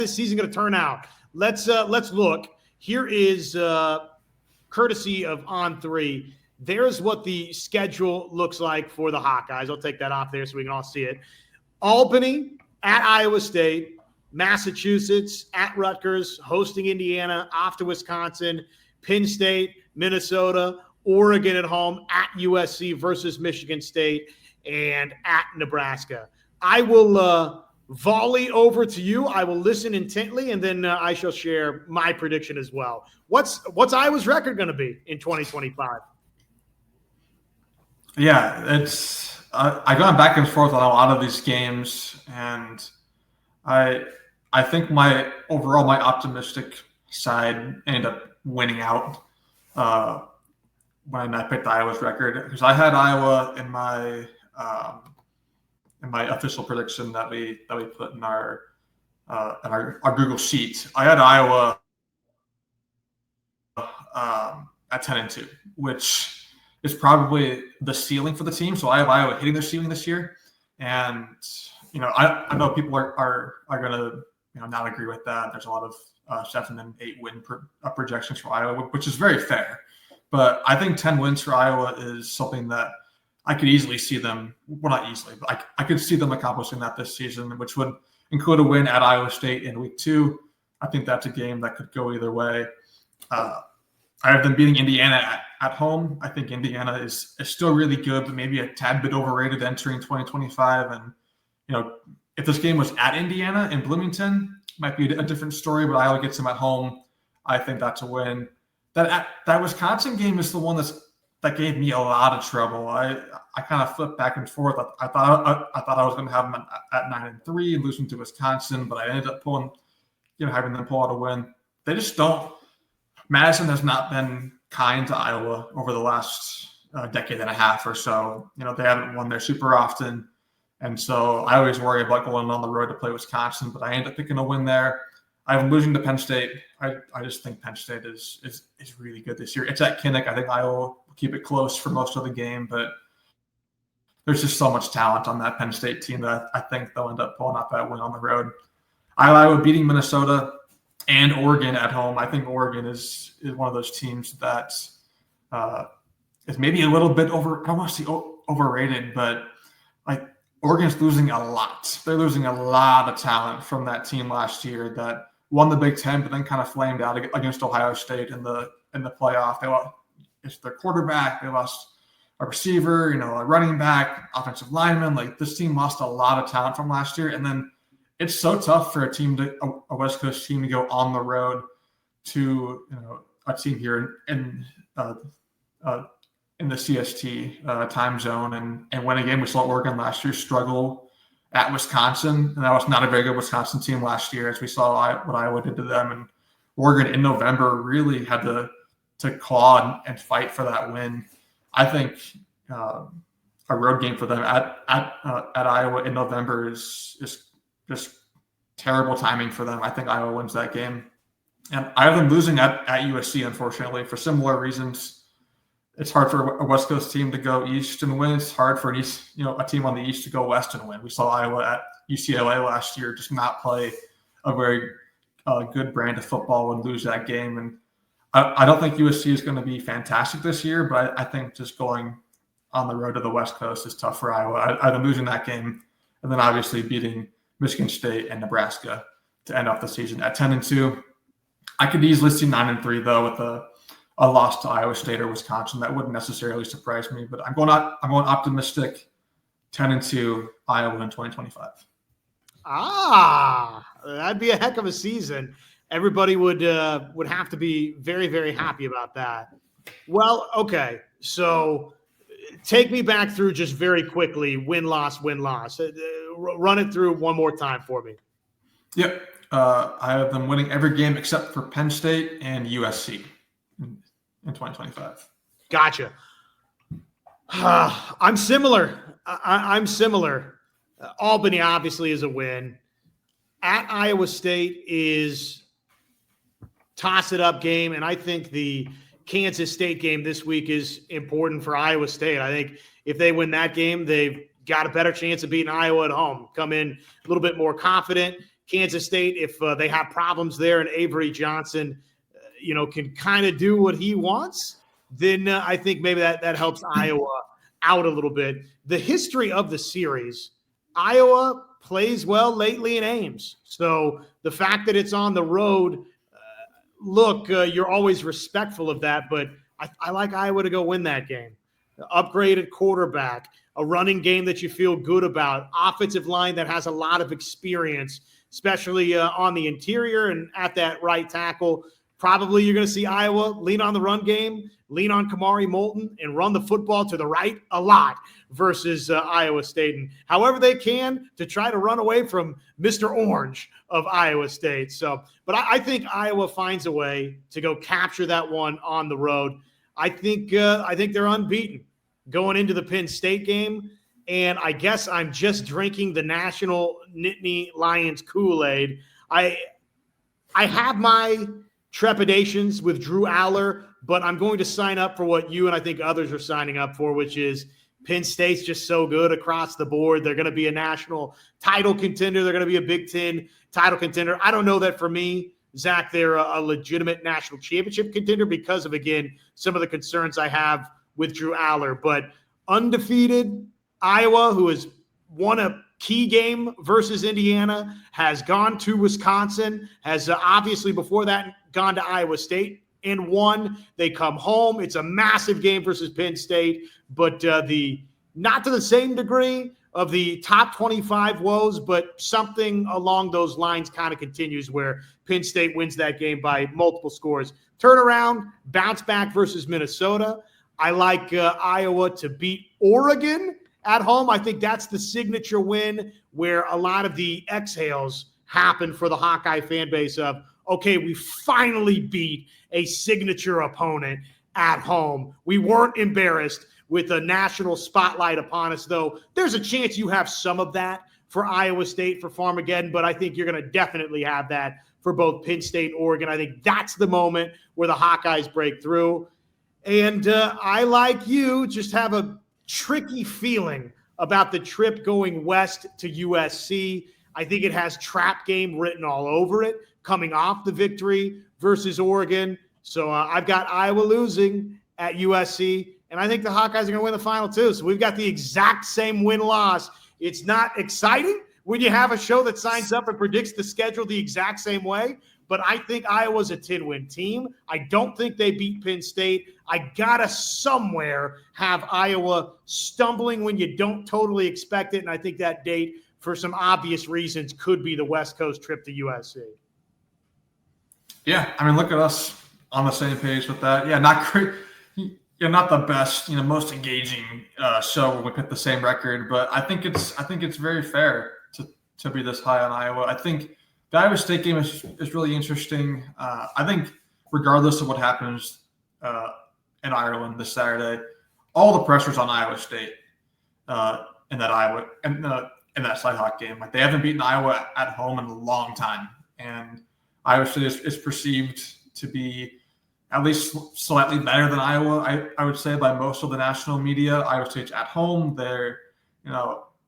this season going to turn out? Let's look. Here is courtesy of On3. There's what the schedule looks like for the Hawkeyes. I'll take that off there so we can all see it. Albany at Iowa State, Massachusetts at Rutgers, hosting Indiana, off to Wisconsin, Penn State, Minnesota, Oregon at home, at USC versus Michigan State, and at Nebraska. I will volley over to you. I will listen intently, and then I shall share my prediction as well. What's Iowa's record going to be in 2025? Yeah, it's I've gone back and forth on a lot of these games, and I think my optimistic side ended up winning out when I picked Iowa's record, because I had Iowa in my official prediction that we put in our Google Sheet. I had Iowa at 10-2, which is probably the ceiling for the team. So I have Iowa hitting their ceiling this year, and I know people are going to not agree with that. There's a lot of 7 and 8 win projections for Iowa, which is very fair. But I think 10 wins for Iowa is something that I could easily see them. Well, not easily, but I could see them accomplishing that this season, which would include a win at Iowa State in week 2. I think that's a game that could go either way. I have them beating Indiana at home. I think Indiana is still really good, but maybe a tad bit overrated entering 2025. And, if this game was at Indiana in Bloomington, might be a different story, but Iowa gets them at home. I think that's a win. That Wisconsin game is the one that gave me a lot of trouble. I kind of flipped back and forth. I thought I was going to have them at 9-3 and losing to Wisconsin, but I ended up having them pull out a win. They just don't. Madison has not been kind to Iowa over the last decade and a half or so. They haven't won there super often. And so I always worry about going on the road to play Wisconsin, but I end up picking a win there. I'm losing to Penn State. I just think Penn State is really good this year. It's at Kinnick. I think Iowa will keep it close for most of the game, but there's just so much talent on that Penn State team that I think they'll end up pulling out that win on the road. Iowa beating Minnesota and Oregon at home. I think Oregon is one of those teams that is maybe a little bit overrated, but Oregon's losing a lot. They're losing a lot of talent from that team last year that won the Big Ten, but then kind of flamed out against Ohio State in the playoff. They lost their quarterback. They lost a receiver, a running back, offensive lineman. This team lost a lot of talent from last year, and then it's so tough for a West Coast team to go on the road to a team here in the CST time zone and win a game. We saw Oregon last year struggle at Wisconsin, and that was not a very good Wisconsin team last year, as we saw what Iowa did to them. And Oregon in November really had to claw and fight for that win. I think a road game for them at Iowa in November is just terrible timing for them. I think Iowa wins that game. And I have them losing at USC, unfortunately, for similar reasons. It's hard for a West Coast team to go east and win. It's hard for a team on the east to go west and win. We saw Iowa at UCLA last year just not play a very good brand of football and lose that game. And I don't think USC is going to be fantastic this year, but I think just going on the road to the West Coast is tough for Iowa. I'm losing that game, and then obviously beating Michigan State and Nebraska to end off the season at 10-2. I could easily see 9-3 though with a loss to Iowa State or Wisconsin. That wouldn't necessarily surprise me, but I'm going optimistic. 10-2 Iowa in 2025. That'd be a heck of a season. Everybody would have to be very, very happy about that. Well, okay. So take me back through just very quickly, win-loss. Run it through one more time for me. Yep. I have them winning every game except for Penn State and USC in 2025. Gotcha. I'm similar. I'm similar. Albany obviously is a win. At Iowa State is toss-it-up game, and I think the Kansas State game this week is important for Iowa State. I think if they win that game, they've got a better chance of beating Iowa at home. Come in a little bit more confident. Kansas State, if they have problems there and Avery Johnson, can kind of do what he wants, then I think maybe that helps Iowa out a little bit. The history of the series, Iowa plays well lately in Ames. So the fact that it's on the road, you're always respectful of that, but I like Iowa to go win that game. Upgraded quarterback, a running game that you feel good about, offensive line that has a lot of experience, especially on the interior and at that right tackle. Probably you're going to see Iowa lean on the run game, lean on Kamari Moulton, and run the football to the right a lot versus Iowa State. And however they can to try to run away from Mr. Orange of Iowa State. So, but I think Iowa finds a way to go capture that one on the road. I think they're unbeaten going into the Penn State game. And I guess I'm just drinking the National Nittany Lions Kool-Aid. I have my trepidations with Drew Aller, but I'm going to sign up for what you and I think others are signing up for, which is Penn State's just so good across the board. They're going to be a national title contender. They're going to be a Big Ten title contender. I don't know that for me, Zach, they're a legitimate national championship contender because of, again, some of the concerns I have with Drew Aller. But undefeated Iowa, who has won a key game versus Indiana, has gone to Wisconsin, has obviously before that gone to Iowa State and won. They come home. It's a massive game versus Penn State, but not to the same degree of the top 25 woes, but something along those lines kind of continues where Penn State wins that game by multiple scores. Turnaround, bounce back versus Minnesota. I like Iowa to beat Oregon at home. I think that's the signature win where a lot of the exhales happen for the Hawkeye fan base of, okay, we finally beat a signature opponent at home. We weren't embarrassed with a national spotlight upon us, though. There's a chance you have some of that for Iowa State, for Farmageddon, but I think you're going to definitely have that for both Penn State and Oregon. I think that's the moment where the Hawkeyes break through. And I, like you, just have a tricky feeling about the trip going west to USC. I think it has trap game written all over it, coming off the victory versus Oregon. So I've got Iowa losing at USC, and I think the Hawkeyes are going to win the final too. So we've got the exact same win-loss. It's not exciting when you have a show that signs up and predicts the schedule the exact same way, but I think Iowa's a 10-win team. I don't think they beat Penn State. I gotta somewhere have Iowa stumbling when you don't totally expect it, and I think that date, for some obvious reasons, could be the West Coast trip to USC. Yeah, I mean, look at us on the same page with that. Yeah, not great. You're not the best, most engaging show when we pick the same record, but I think it's very fair to be this high on Iowa. I think the Iowa State game is really interesting. I think regardless of what happens in Ireland this Saturday, all the pressure's on Iowa State in that Cyhawk game. Like, they haven't beaten Iowa at home in a long time, and Iowa State is perceived to be at least slightly better than Iowa, I would say, by most of the national media. Iowa State's at home. They're,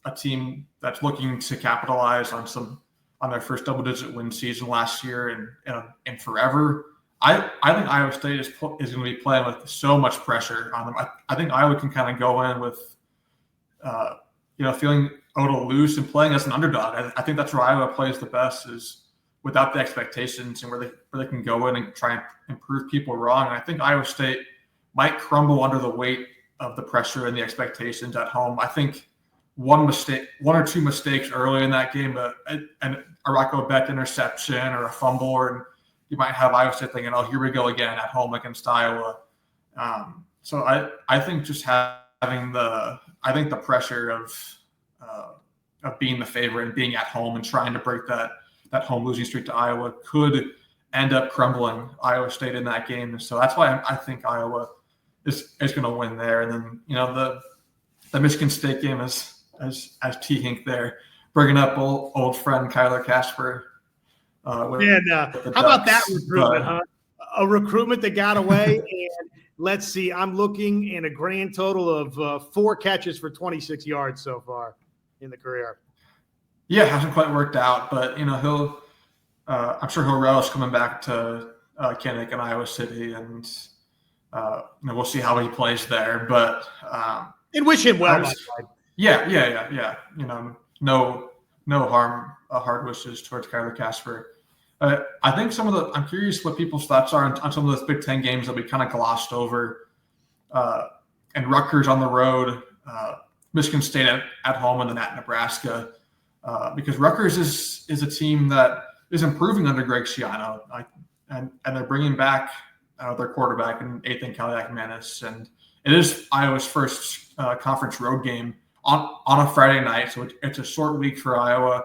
a team that's looking to capitalize on their first double-digit win season last year and forever. I think Iowa State is going to be playing with so much pressure on them. I think Iowa can kind of go in with, feeling a little loose and playing as an underdog. I think that's where Iowa plays the best, is without the expectations and where they can go in and try and improve people wrong. And I think Iowa State might crumble under the weight of the pressure and the expectations at home. I think one or two mistakes early in that game, a Rocco Beck interception or a fumble, and you might have Iowa State thinking, oh, here we go again at home against Iowa. So I think just having the pressure of being the favorite and being at home and trying to break that home losing streak to Iowa could end up crumbling Iowa State in that game. And so that's why I think Iowa is going to win there. And then, the Michigan State game is, as T. Hink there, bringing up old friend Kyler Casper. How about that recruitment, huh? A recruitment that got away. And let's see, I'm looking in a grand total of 4 catches for 26 yards so far in the career. Yeah, it hasn't quite worked out, but he'll. I'm sure he'll relish coming back to Kinnick and Iowa City, and we'll see how he plays there. But And wish him well, by the way. yeah. No harm, hard wishes towards Kyler Casper. I think I'm curious what people's thoughts are on some of those Big Ten games that we kind of glossed over. And Rutgers on the road, Michigan State at home, and then at Nebraska. Because Rutgers is a team that is improving under Greg Schiano, and they're bringing back their quarterback in Ethan Kaliak-Manis, and it is Iowa's first conference road game on a Friday night, so it's a short week for Iowa.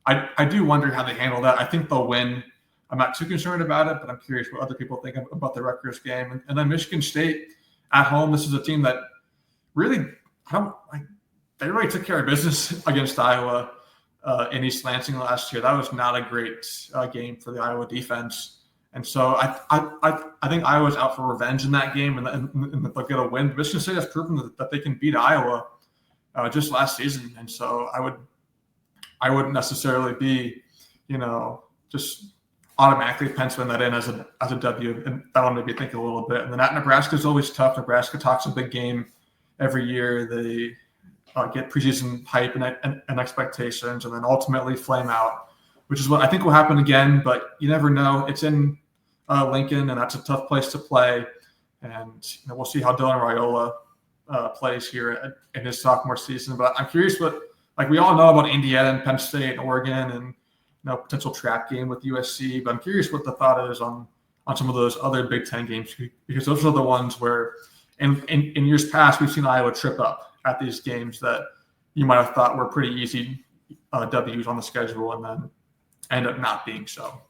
I do wonder how they handle that. I think they'll win. I'm not too concerned about it, but I'm curious what other people think about the Rutgers game. And then Michigan State at home. This is a team that really, they really took care of business against Iowa in East Lansing last year. That was not a great game for the Iowa defense. And so I think Iowa's out for revenge in that game, and they'll get a win. Michigan State has proven that they can beat Iowa just last season. And so I wouldn't necessarily be, just automatically penciling that in as a W, and that'll maybe think a little bit. And then at Nebraska is always tough. Nebraska talks a big game every year. They get preseason hype and expectations, and then ultimately flame out, which is what I think will happen again. But you never know. It's in Lincoln, and that's a tough place to play. And we'll see how Dylan Raiola plays here in his sophomore season. But I'm curious we all know about Indiana and Penn State and Oregon and potential trap game with USC, but I'm curious what the thought is on some of those other Big Ten games, because those are the ones where in years past we've seen Iowa trip up at these games that you might have thought were pretty easy W's on the schedule and then end up not being so.